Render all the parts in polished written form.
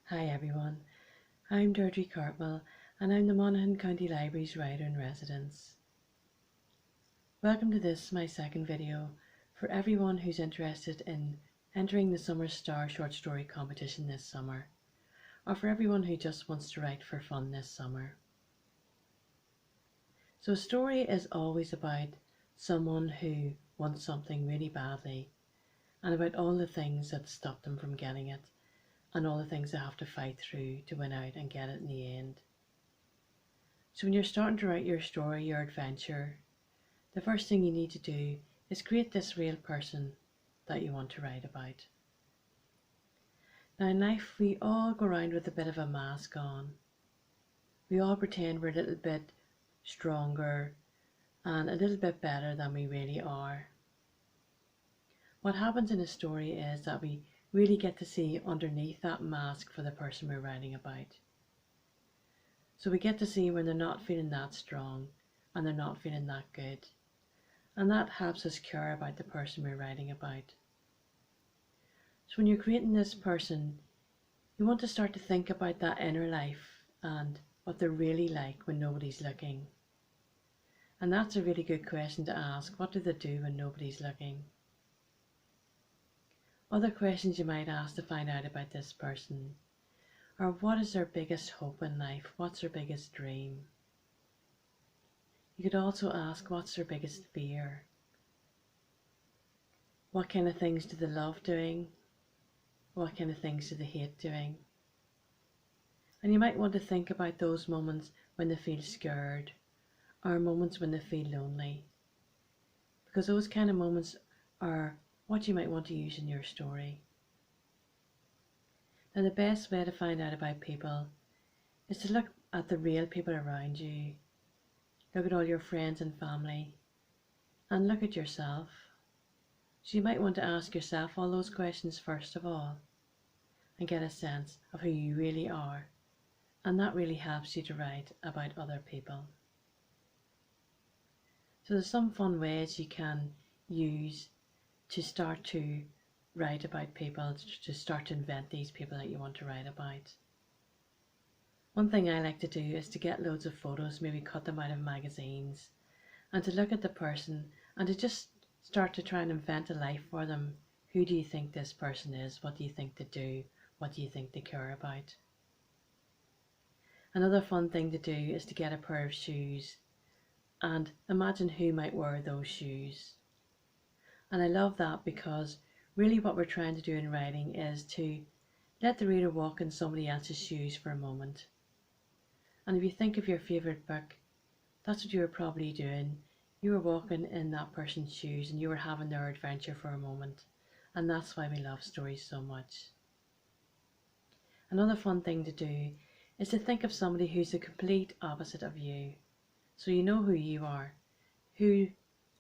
Hi everyone, I'm Deirdre Cartmill and I'm the Monaghan County Library's writer in residence. Welcome to this, my second video, for everyone who's interested in entering the Summer Star short story competition this summer, or for everyone who just wants to write for fun this summer. So a story is always about someone who wants something really badly and about all the things that stop them from getting it and all the things they have to fight through to win out and get it in the end. So when you're starting to write your story, your adventure, the first thing you need to do is create this real person that you want to write about. Now in life we all go around with a bit of a mask on. We all pretend we're a little bit stronger and a little bit better than we really are. What happens in a story is that we really get to see underneath that mask for the person we're writing about. So we get to see when they're not feeling that strong and they're not feeling that good. And that helps us care about the person we're writing about. So when you're creating this person, you want to start to think about that inner life and what they're really like when nobody's looking. And that's a really good question to ask. What do they do when nobody's looking? Other questions you might ask to find out about this person are: what is their biggest hope in life? What's their biggest dream? You could also ask, what's their biggest fear? What kind of things do they love doing? What kind of things do they hate doing? And you might want to think about those moments when they feel scared or moments when they feel lonely, because those kind of moments are what you might want to use in your story. Now the best way to find out about people is to look at the real people around you. Look at all your friends and family and look at yourself. So you might want to ask yourself all those questions first of all and get a sense of who you really are, and that really helps you to write about other people. So there's some fun ways you can use to start to write about people, to start to invent these people that you want to write about. One thing I like to do is to get loads of photos, maybe cut them out of magazines, and to look at the person and to just start to try and invent a life for them. Who do you think this person is? What do you think they do? What do you think they care about? Another fun thing to do is to get a pair of shoes and imagine who might wear those shoes. And I love that because really what we're trying to do in writing is to let the reader walk in somebody else's shoes for a moment. And if you think of your favourite book, that's what you were probably doing. You were walking in that person's shoes and you were having their adventure for a moment. And that's why we love stories so much. Another fun thing to do is to think of somebody who's the complete opposite of you. So you know who you are.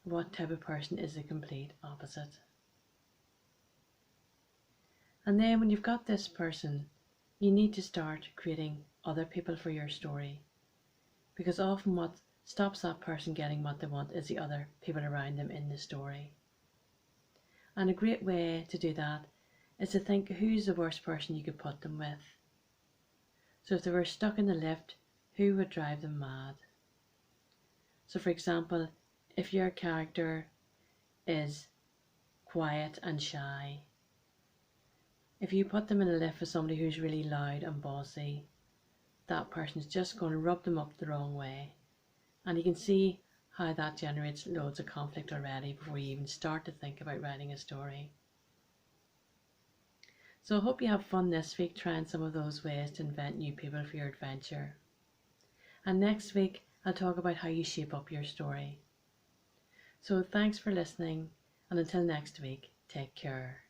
What type of person is the complete opposite. And then when you've got this person, you need to start creating other people for your story, because often what stops that person getting what they want is the other people around them in the story. And a great way to do that is to think, who's the worst person you could put them with? So if they were stuck in the lift, who would drive them mad? So for example, if your character is quiet and shy, if you put them in a lift with somebody who's really loud and bossy, that person's just going to rub them up the wrong way. And you can see how that generates loads of conflict already before you even start to think about writing a story. So I hope you have fun this week trying some of those ways to invent new people for your adventure. And next week I'll talk about how you shape up your story. So thanks for listening, and until next week, take care.